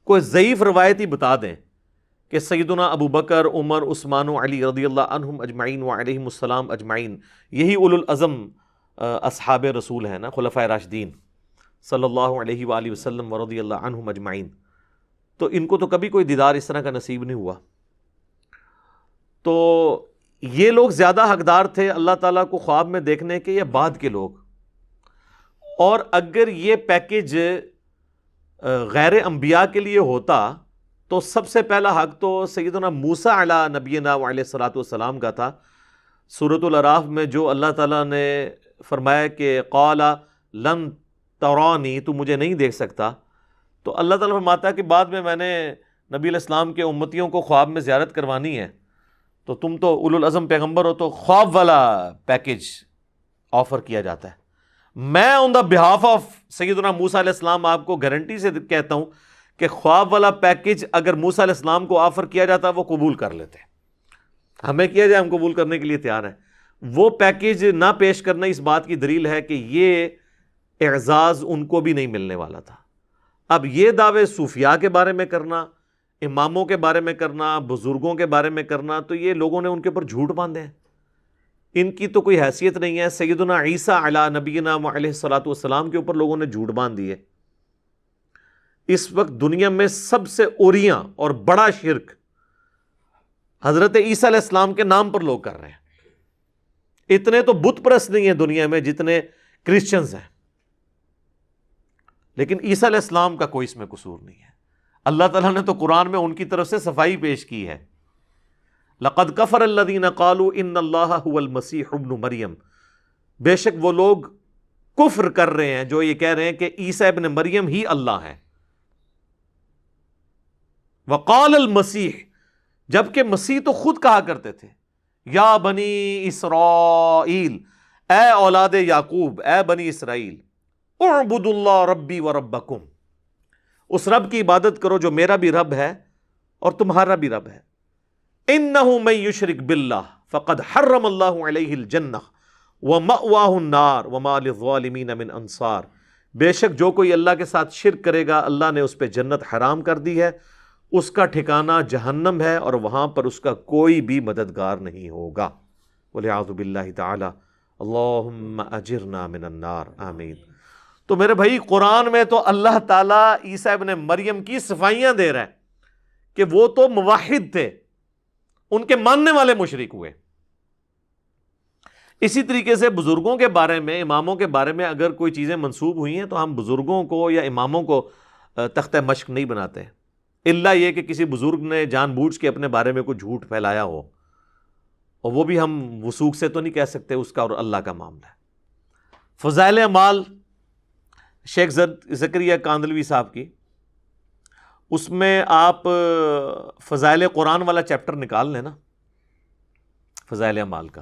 کوئی ضعیف روایت ہی بتا دیں کہ سیدنا ابو بکر، عمر، عثمان و علی رضی اللہ عنہم اجمعین وعلیہم السلام اجمعین، یہی اولو العزم اصحاب رسول ہیں نا، خلفائے راشدین صلی اللہ علیہ وآلہ وسلم ورضی اللہ عنہم اجمعین، تو ان کو تو کبھی کوئی دیدار اس طرح کا نصیب نہیں ہوا. تو یہ لوگ زیادہ حقدار تھے اللہ تعالیٰ کو خواب میں دیکھنے کے یا بعد کے لوگ؟ اور اگر یہ پیکیج غیر انبیاء کے لیے ہوتا تو سب سے پہلا حق تو سیدنا موسیٰ علی نبینا وعلیہ الصلوۃ والسلام کا تھا. سورۃ الاعراف میں جو اللہ تعالیٰ نے فرمایا کہ قال لن ترانی، تو مجھے نہیں دیکھ سکتا، تو اللہ تعالیٰ فرماتا ہے کہ بعد میں نے نبی علیہ السلام کے امتیوں کو خواب میں زیارت کروانی ہے، تو تم تو اولو العزم پیغمبر ہو، تو خواب والا پیکیج آفر کیا جاتا ہے. میں آن دا بہاف آف سیدنا موسیٰ علیہ السلام آپ کو گارنٹی سے کہتا ہوں کہ خواب والا پیکیج اگر موسیٰ علیہ السلام کو آفر کیا جاتا وہ قبول کر لیتے. ہمیں کیا جائے، ہم قبول کرنے کے لیے تیار ہیں. وہ پیکیج نہ پیش کرنا اس بات کی دلیل ہے کہ یہ اعزاز ان کو بھی نہیں ملنے والا تھا. اب یہ دعوے صوفیاء کے بارے میں کرنا، اماموں کے بارے میں کرنا، بزرگوں کے بارے میں کرنا، تو یہ لوگوں نے ان کے اوپر جھوٹ باندھے ہیں. ان کی تو کوئی حیثیت نہیں ہے. سیدنا عیسیٰ علی نبینا علیہ الصلوۃ والسلام کے اوپر لوگوں نے جھوٹ باندھ دیے. اس وقت دنیا میں سب سے اوریاں اور بڑا شرک حضرت عیسیٰ علیہ السلام کے نام پر لوگ کر رہے ہیں. اتنے تو بت پرست نہیں ہیں دنیا میں جتنے کرسچنز ہیں، لیکن عیسیٰ علیہ السلام کا کوئی اس میں قصور نہیں ہے. اللہ تعالیٰ نے تو قرآن میں ان کی طرف سے صفائی پیش کی ہے. لقد کفر الذین قالوا ان اللہ هو المسیح ابن مریم، بے شک وہ لوگ کفر کر رہے ہیں جو یہ کہہ رہے ہیں کہ عیسیٰ ابن مریم ہی اللہ ہے. وقال المسیح، جبکہ مسیح تو خود کہا کرتے تھے یا بنی اسرائیل، اے اولاد یعقوب، اے بنی اسرائیل، اعبدوا اللہ ربی و ربکم، اس رب کی عبادت کرو جو میرا بھی رب ہے اور تمہارا بھی رب ہے. انہ من یشرک باللہ فقد حرم اللہ علیہ الجنہ ومأواہ النار وما للظالمین من انصار، بے شک جو کوئی اللہ کے ساتھ شرک کرے گا اللہ نے اس پہ جنت حرام کر دی ہے، اس کا ٹھکانہ جہنم ہے اور وہاں پر اس کا کوئی بھی مددگار نہیں ہوگا. والعیاذ باللہ تعالی. اللہم اجرنا من النار، آمین. تو میرے بھائی قرآن میں تو اللہ تعالیٰ عیسیٰ ابن مریم کی صفائیاں دے رہا ہے کہ وہ تو موحد تھے، ان کے ماننے والے مشرک ہوئے. اسی طریقے سے بزرگوں کے بارے میں، اماموں کے بارے میں اگر کوئی چیزیں منسوب ہوئی ہیں تو ہم بزرگوں کو یا اماموں کو تختہ مشق نہیں بناتے، الا یہ کہ کسی بزرگ نے جان بوجھ کے اپنے بارے میں کوئی جھوٹ پھیلایا ہو، اور وہ بھی ہم وثوق سے تو نہیں کہہ سکتے، اس کا اور اللہ کا معاملہ ہے. فضائل اعمال شیخ زکریا کاندلوی صاحب کی، اس میں آپ فضائل قرآن والا چیپٹر نکال لیں نا، فضائل اعمال کا.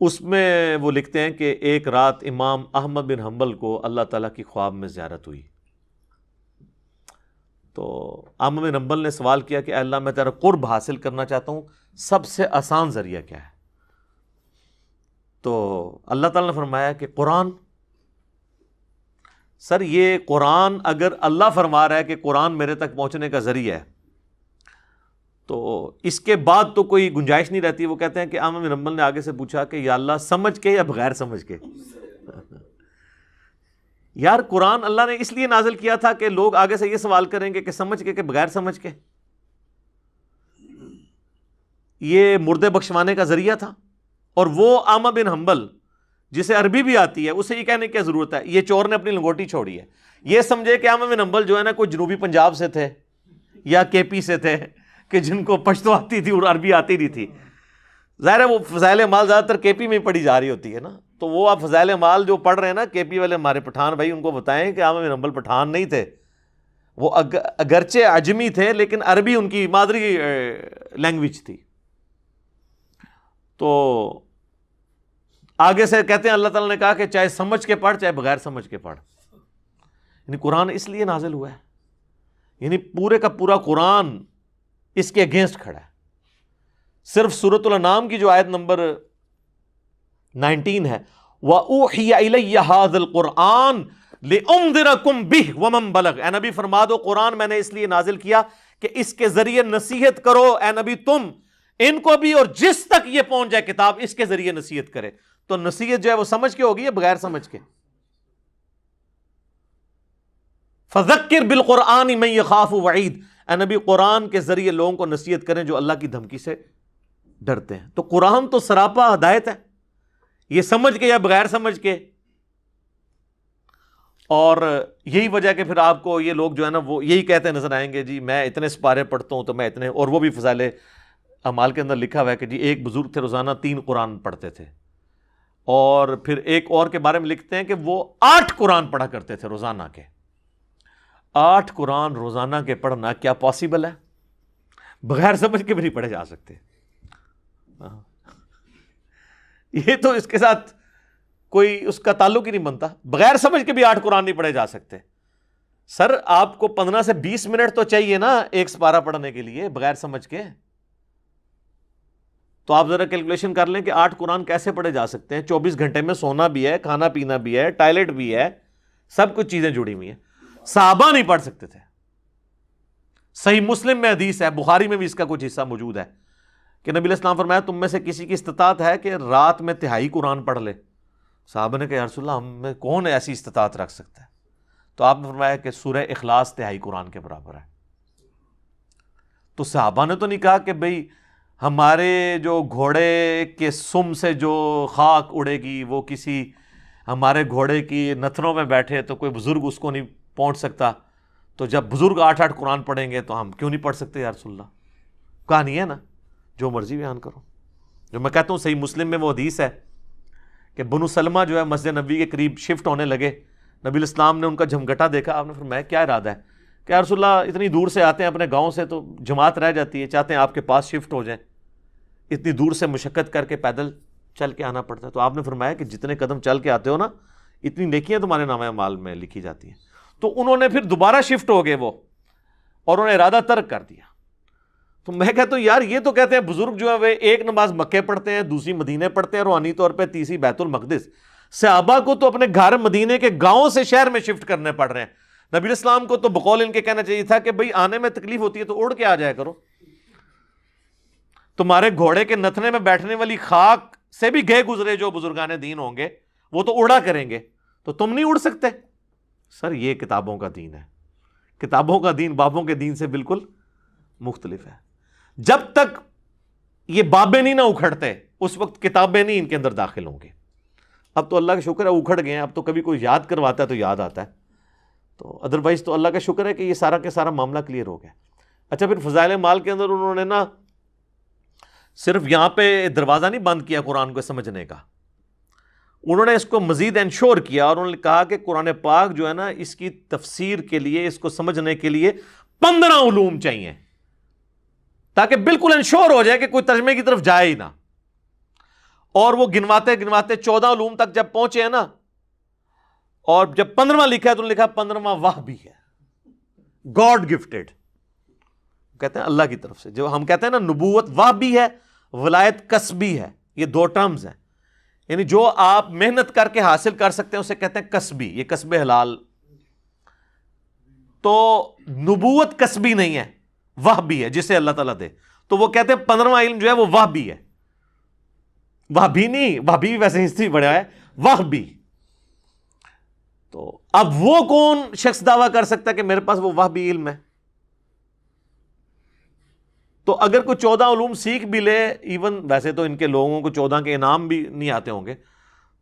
اس میں وہ لکھتے ہیں کہ ایک رات امام احمد بن حنبل کو اللہ تعالیٰ کی خواب میں زیارت ہوئی. تو احمد بن حنبل نے سوال کیا کہ اے اللہ میں تیرا قرب حاصل کرنا چاہتا ہوں، سب سے آسان ذریعہ کیا ہے؟ تو اللہ تعالیٰ نے فرمایا کہ قرآن. سر یہ قرآن اگر اللہ فرما رہا ہے کہ قرآن میرے تک پہنچنے کا ذریعہ ہے تو اس کے بعد تو کوئی گنجائش نہیں رہتی. وہ کہتے ہیں کہ احمد بن حنبل نے آگے سے پوچھا کہ یا اللہ سمجھ کے یا بغیر سمجھ کے؟ یار قرآن اللہ نے اس لیے نازل کیا تھا کہ لوگ آگے سے یہ سوال کریں گے کہ سمجھ کے کہ بغیر سمجھ کے؟ یہ مردے بخشوانے کا ذریعہ تھا. اور وہ احمد بن حنبل جسے عربی بھی آتی ہے اسے یہ کہنے کی کیا ضرورت ہے یہ چور نے اپنی لنگوٹی چھوڑی ہے. یہ سمجھے کہ احمد بن حنبل جو ہے نا کوئی جنوبی پنجاب سے تھے یا کے پی سے تھے کہ جن کو پشتو آتی تھی اور عربی آتی نہیں تھی. ظاہر ہے وہ فضائل اعمال زیادہ تر کے پی میں پڑھی جا رہی ہوتی ہے نا، تو وہ آپ فضائل اعمال جو پڑھ رہے ہیں نا کے پی والے ہمارے پٹھان بھائی، ان کو بتائیں کہ احمد بن حنبل پٹھان نہیں تھے. وہ اگرچہ عجمی تھے لیکن عربی ان کی مادری لینگویج تھی. تو آگے سے کہتے ہیں اللہ تعالیٰ نے کہا کہ چاہے سمجھ کے پڑھ چاہے بغیر سمجھ کے پڑھ. یعنی قرآن اس لیے نازل ہوا ہے، یعنی پورے کا پورا قرآن اس کے اگینسٹ کھڑا ہے. صرف سورۃ الانعام کی جو آیت نمبر 19 ہے، وَأُوحِيَ إِلَيَّ هَذَا الْقُرْآنُ لِأُنذِرَكُمْ بِهِ وَمَنْ بَلَغَ، اے نبی فرما دو قرآن میں نے اس لیے نازل کیا کہ اس کے ذریعے نصیحت کرو، اے نبی تم ان کو بھی، اور جس تک یہ پہنچ جائے کتاب اس کے ذریعے نصیحت کرے۔ تو نصیحت جو ہے وہ سمجھ کے ہوگی یا بغیر سمجھ کے؟ فَذَكِّرْ بِالْقُرْآنِ مَن يَخَافُ وَعِيدٍ، اے نبی قرآن کے ذریعے لوگوں کو نصیحت کریں جو اللہ کی دھمکی سے ڈرتے ہیں۔ تو قرآن تو سراپا ہدایت ہے، یہ سمجھ کے یا بغیر سمجھ کے۔ اور یہی وجہ کہ پھر آپ کو یہ لوگ جو ہے نا وہ یہی کہتے نظر آئیں گے، جی میں اتنے سپارے پڑھتا ہوں تو میں اتنے، اور وہ بھی فضائل اعمال کے اندر لکھا ہوا ہے کہ جی ایک بزرگ تھے روزانہ 3 قرآن پڑھتے تھے، اور پھر ایک اور کے بارے میں لکھتے ہیں کہ وہ 8 قرآن پڑھا کرتے تھے روزانہ کے۔ 8 قرآن روزانہ کے پڑھنا کیا پاسبل ہے؟ بغیر سمجھ کے بھی نہیں پڑھے جا سکتے۔ یہ تو اس کے ساتھ کوئی اس کا تعلق ہی نہیں بنتا، بغیر سمجھ کے بھی 8 قرآن نہیں پڑھے جا سکتے۔ سر آپ کو 15 سے 20 منٹ تو چاہیے نا ایک سپارہ پڑھنے کے لیے بغیر سمجھ کے۔ تو آپ ذرا کیلکولیشن کر لیں کہ 8 قرآن کیسے پڑھے جا سکتے ہیں؟ 24 گھنٹے میں سونا بھی ہے، کھانا پینا بھی ہے، ٹائلٹ بھی ہے، سب کچھ چیزیں جڑی ہوئی ہیں۔ صحابہ نہیں پڑھ سکتے تھے۔ صحیح مسلم میں حدیث ہے، بخاری میں بھی اس کا کچھ حصہ موجود ہے کہ نبی علیہ السلام فرمایا تم میں سے کسی کی استطاعت ہے کہ رات میں 1/3 قرآن پڑھ لے؟ صحابہ نے کہا یا رسول اللہ ہم میں کون ایسی استطاعت رکھ سکتا ہے؟ تو آپ نے فرمایا کہ سورہ اخلاص 1/3 قرآن کے برابر ہے۔ تو صحابہ نے تو نہیں کہا کہ بھئی ہمارے جو گھوڑے کے سم سے جو خاک اڑے گی وہ کسی ہمارے گھوڑے کی نتھنوں میں بیٹھے تو کوئی بزرگ اس کو نہیں پہنچ سکتا، تو جب بزرگ 8 قرآن پڑھیں گے تو ہم کیوں نہیں پڑھ سکتے یا رسول اللہ؟ کہانی ہے نا، جو مرضی بیان کرو۔ جو میں کہتا ہوں صحیح مسلم میں وہ حدیث ہے کہ بنو سلمہ جو ہے مسجد نبی کے قریب شفٹ ہونے لگے، نبی الاسلام نے ان کا جھمگٹا دیکھا، آپ نے فرمایا کیا ارادہ ہے؟ کہ یا رسول اللہ اتنی دور سے آتے ہیں اپنے گاؤں سے تو جماعت رہ جاتی ہے، چاہتے ہیں آپ کے پاس شفٹ ہو جائیں، اتنی دور سے مشقت کر کے پیدل چل کے آنا پڑتا ہے۔ تو آپ نے فرمایا کہ جتنے قدم چل کے آتے ہو نا اتنی نیکیاں تمہارے نامہ اعمال میں لکھی جاتی ہیں۔ تو انہوں نے پھر دوبارہ شفٹ ہو گئے وہ، اور انہوں نے ارادہ ترک کر دیا۔ تو میں کہتا ہوں یار یہ تو کہتے ہیں بزرگ جو ہے وہ ایک نماز مکے پڑھتے ہیں، دوسری مدینے پڑھتے ہیں، روحانی طور پہ تیسری بیت المقدس۔ صحابہ کو تو اپنے گھر مدینے کے گاؤں سے شہر میں شفٹ کرنے پڑ رہے ہیں۔ نبی الاسلام کو تو بقول ان کے کہنا چاہیے تھا کہ بھئی آنے میں تکلیف ہوتی ہے تو اڑ کے آ جایا کرو، تمہارے گھوڑے کے نتھنے میں بیٹھنے والی خاک سے بھی گئے گزرے جو بزرگان دین ہوں گے وہ تو اڑا کریں گے، تو تم نہیں اڑ سکتے؟ سر یہ کتابوں کا دین ہے، کتابوں کا دین بابوں کے دین سے بالکل مختلف ہے۔ جب تک یہ بابے نہیں نہ اکھڑتے اس وقت کتابیں نہیں ان کے اندر داخل ہوں گے۔ اب تو اللہ کا شکر ہے اکھڑ گئے ہیں، اب تو کبھی کوئی یاد کرواتا ہے تو یاد آتا ہے، تو ادروائز تو اللہ کا شکر ہے کہ یہ سارا کے سارا معاملہ کلیئر ہو گیا۔ اچھا پھر فضائل مال کے اندر انہوں نے نا صرف یہاں پہ دروازہ نہیں بند کیا قرآن کو سمجھنے کا، انہوں نے اس کو مزید انشور کیا، اور انہوں نے کہا کہ قرآن پاک جو ہے نا اس کی تفسیر کے لیے، اس کو سمجھنے کے لیے 15 علوم چاہیے، تاکہ بالکل انشور ہو جائے کہ کوئی ترجمے کی طرف جائے ہی نہ۔ اور وہ گنواتے گنواتے 14 علوم تک جب پہنچے ہیں نا، اور جب 15واں لکھا ہے تو لکھا 15واں وحی ہے، گاڈ گفٹڈ، کہتے ہیں اللہ کی طرف سے۔ جو ہم کہتے ہیں نا نبوت وحی ہے، ولایت کسبی ہے، یہ 2 ٹرمز ہیں، یعنی جو آپ محنت کر کے حاصل کر سکتے ہیں اسے کہتے ہیں کسبی، یہ کسب حلال۔ تو نبوت کسبی نہیں ہے، وحی ہے جسے اللہ تعالیٰ دے۔ تو وہ کہتے ہیں 15واں علم جو ہے وہ وحی ہے، وحی نہیں، وحی ویسے ہسٹری بڑھا ہے، وحی۔ تو اب وہ کون شخص دعویٰ کر سکتا ہے کہ میرے پاس وہ وحی علم ہے؟ تو اگر کوئی 14 علوم سیکھ بھی لے، ایون ویسے تو ان کے لوگوں کو 14 کے انعام بھی نہیں آتے ہوں گے،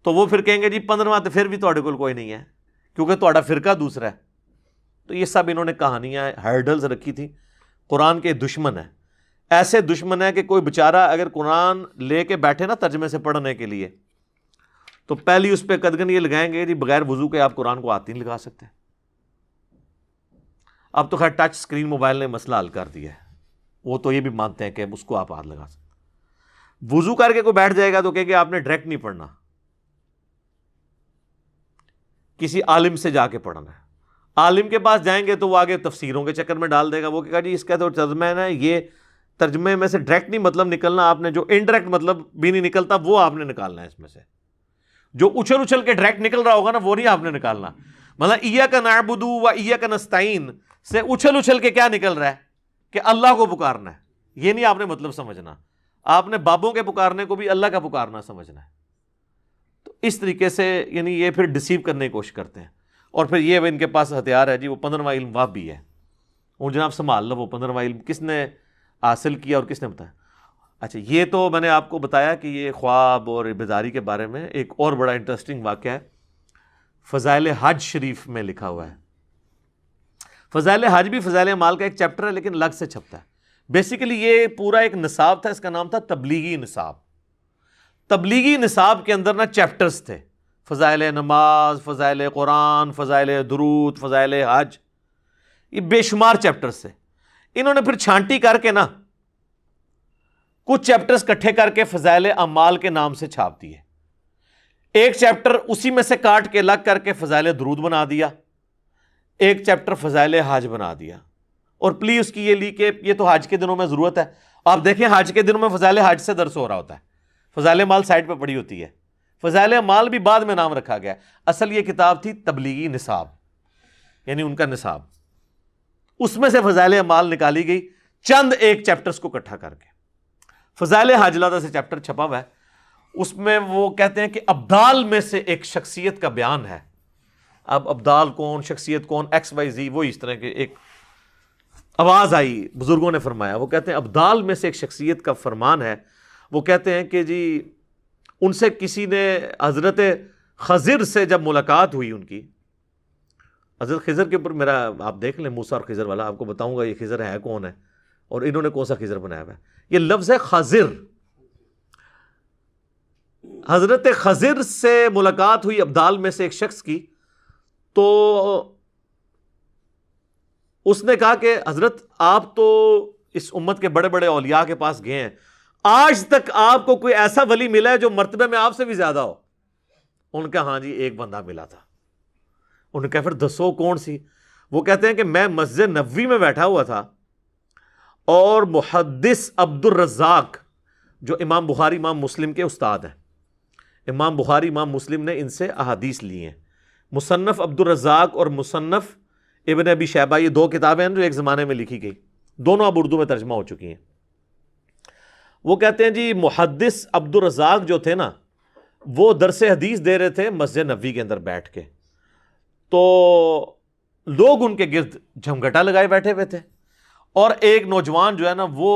تو وہ پھر کہیں گے جی 15واں تو پھر بھی تہاڈے کول کوئی نہیں ہے کیونکہ تہاڈا فرقہ دوسرا ہے۔ تو یہ سب انہوں نے کہانیاں ہرڈلز رکھی تھی۔ قرآن کے دشمن ہے، ایسے دشمن ہے کہ کوئی بیچارہ اگر قرآن لے کے بیٹھے نا ترجمے سے پڑھنے کے لیے تو پہلی اس پہ قدغن یہ لگائیں گے جی بغیر وضو کے آپ قرآن کو ہاتھ نہیں لگا سکتے۔ اب تو خیر ٹچ سکرین موبائل نے مسئلہ حل کر دیا ہے، وہ تو یہ بھی مانتے ہیں کہ اس کو آپ ہاتھ لگا سکتے۔ وضو کر کے کوئی بیٹھ جائے گا تو کہے کہ آپ نے ڈائریکٹ نہیں پڑھنا، کسی عالم سے جا کے پڑھنا ہے۔ عالم کے پاس جائیں گے تو وہ آگے تفسیروں کے چکر میں ڈال دے گا، وہ کہے گا جی اس کا تو ترجمہ ہے نا، یہ ترجمے میں سے ڈائریکٹ نہیں مطلب نکلنا، آپ نے جو انڈائریکٹ مطلب بھی نہیں نکلتا وہ آپ نے نکالنا ہے، اس میں سے جو اچھل اچھل کے ڈائریکٹ نکل رہا ہوگا نا وہ نہیں آپ نے نکالنا۔ مطلب ایاک نعبد و ایاک نستعین سے اچھل اچھل کے کیا نکل رہا ہے کہ اللہ کو پکارنا ہے. یہ نہیں آپ نے مطلب سمجھنا, آپ نے بابوں کے پکارنے کو بھی اللہ کا پکارنا سمجھنا ہے. تو اس طریقے سے یعنی یہ پھر ڈسیو کرنے کی کوشش کرتے ہیں. اور پھر یہ ان کے پاس ہتھیار ہے جی, وہ 15واں علم وہ بھی ہے. وہ جناب سنبھال لو, وہ 15واں علم کس نے حاصل کیا اور کس نے بتایا. اچھا, یہ تو میں نے آپ کو بتایا کہ یہ خواب اور بیداری کے بارے میں. ایک اور بڑا انٹرسٹنگ واقعہ ہے, فضائل حج شریف میں لکھا ہوا ہے. فضائل حج بھی فضائل اعمال کا ایک چیپٹر ہے لیکن الگ سے چھپتا ہے. بیسیکلی یہ پورا ایک نصاب تھا, اس کا نام تھا تبلیغی نصاب. تبلیغی نصاب کے اندر نا چیپٹرز تھے, فضائل نماز, فضائل قرآن, فضائل درود, فضائل حج, یہ بے شمار چیپٹرز تھے. انہوں نے پھر چھانٹی کر کے نا کچھ چیپٹرز کٹھے کر کے فضائل اعمال کے نام سے چھاپ دیے. ایک چیپٹر اسی میں سے کاٹ کے الگ کر کے فضائل درود بنا دیا, ایک چیپٹر فضائل حج بنا دیا. اور پلیز اس کی یہ لی کہ یہ تو حج کے دنوں میں ضرورت ہے. آپ دیکھیں حج کے دنوں میں فضائل حج سے درس ہو رہا ہوتا ہے, فضائل اعمال سائڈ پہ پڑی ہوتی ہے. فضائل اعمال بھی بعد میں نام رکھا گیا. اصل یہ کتاب تھی تبلیغی نصاب, یعنی ان کا نصاب. اس میں سے فضائل اعمال نکالی گئی چند ایک چیپٹرز کو اکٹھا کر کے. فضائل حج علیحدہ سے چیپٹر چھپا ہوا ہے. اس میں وہ کہتے ہیں کہ ابدال میں سے ایک شخصیت کا بیان ہے. اب ابدال کون, شخصیت کون, ایکس وائی زی, وہ اس طرح کے ایک آواز آئی, بزرگوں نے فرمایا. وہ کہتے ہیں ابدال میں سے ایک شخصیت کا فرمان ہے. وہ کہتے ہیں کہ جی ان سے کسی نے حضرت خضر سے جب ملاقات ہوئی ان کی, حضرت خضر کے اوپر میرا آپ دیکھ لیں موسیٰ اور خضر والا, آپ کو بتاؤں گا یہ خضر ہے کون ہے اور انہوں نے کون سا خضر بنایا ہوا ہے. یہ لفظ ہے خضر. حضرت خضر سے ملاقات ہوئی ابدال میں سے ایک شخص کی, تو اس نے کہا کہ حضرت آپ تو اس امت کے بڑے بڑے اولیاء کے پاس گئے ہیں, آج تک آپ کو کوئی ایسا ولی ملا ہے جو مرتبے میں آپ سے بھی زیادہ ہو؟ ان کا ہاں جی ایک بندہ ملا تھا. انہوں نے کہا پھر دسو کون سی؟ وہ کہتے ہیں کہ میں مسجد نبوی میں بیٹھا ہوا تھا اور محدث عبد الرزاق جو امام بخاری امام مسلم کے استاد ہیں, امام بخاری امام مسلم نے ان سے احادیث لی ہیں. مصنف عبد الرزاق اور مصنف ابن ابی شیبہ, یہ دو کتابیں ہیں جو ایک زمانے میں لکھی گئی, دونوں اب اردو میں ترجمہ ہو چکی ہیں. وہ کہتے ہیں جی محدث عبد الرزاق جو تھے نا وہ درس حدیث دے رہے تھے مسجد نبوی کے اندر بیٹھ کے, تو لوگ ان کے گرد جھمگٹا لگائے بیٹھے ہوئے تھے, اور ایک نوجوان جو ہے نا وہ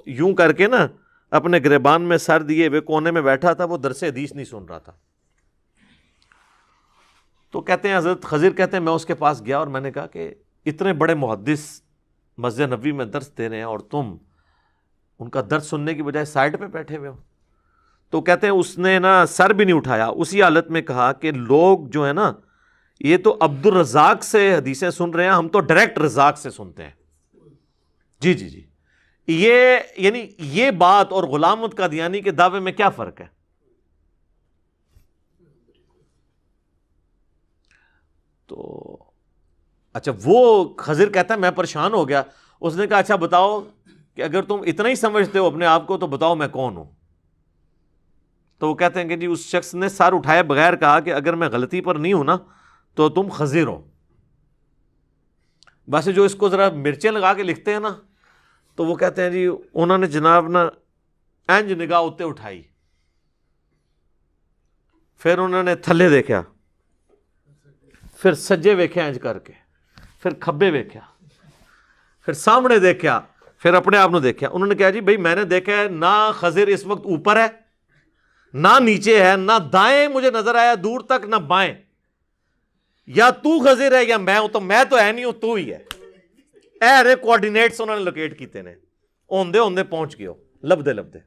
یوں کر کے نا اپنے گریبان میں سر دیے ہوئے کونے میں بیٹھا تھا, وہ درس حدیث نہیں سن رہا تھا. تو کہتے ہیں حضرت خضر کہتے ہیں میں اس کے پاس گیا اور میں نے کہا کہ اتنے بڑے محدث مسجد نبوی میں درس دے رہے ہیں اور تم ان کا درس سننے کی بجائے سائڈ پہ بیٹھے ہوئے ہو. تو کہتے ہیں اس نے نا سر بھی نہیں اٹھایا, اسی حالت میں کہا کہ لوگ جو ہے نا یہ تو عبد الرزاق سے حدیثیں سن رہے ہیں, ہم تو ڈائریکٹ رزاق سے سنتے ہیں. جی جی جی, یہ یعنی یہ بات اور غلام احمد قادیانی کے دعوے میں کیا فرق ہے؟ تو اچھا وہ خضر کہتا ہے میں پریشان ہو گیا. اس نے کہا اچھا بتاؤ کہ اگر تم اتنا ہی سمجھتے ہو اپنے آپ کو تو بتاؤ میں کون ہوں. تو وہ کہتے ہیں کہ جی اس شخص نے سر اٹھائے بغیر کہا کہ اگر میں غلطی پر نہیں ہوں نا تو تم خضر ہو. ویسے جو اس کو ذرا مرچیں لگا کے لکھتے ہیں نا تو وہ کہتے ہیں جی انہوں نے جناب نا اینج نگاہ اتے اٹھائی, پھر انہوں نے تھلے دیکھا, پھر سجے ویکھیا اینج کر کے, پھر کھبے ویکھیا, پھر سامنے دیکھا, پھر اپنے آپ نے دیکھا. انہوں نے کہا جی بھائی میں نے دیکھا ہے نہ خضر اس وقت اوپر ہے نہ نیچے ہے, نہ دائیں مجھے نظر آیا دور تک نہ بائیں, یا تو خضر ہے یا میں ہوں, تو میں تو ہے نہیں ہوں تو ہی ہے. اے رے کوآرڈینیٹس انہوں نے لوکیٹ کیتے نے, اوندے اوندے پہنچ گئے ہو لبدے لبدے.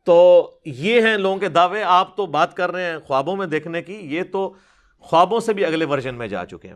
تو یہ ہیں لوگوں کے دعوے. آپ تو بات کر رہے ہیں خوابوں میں دیکھنے کی, یہ تو خوابوں سے بھی اگلے ورژن میں جا چکے ہیں.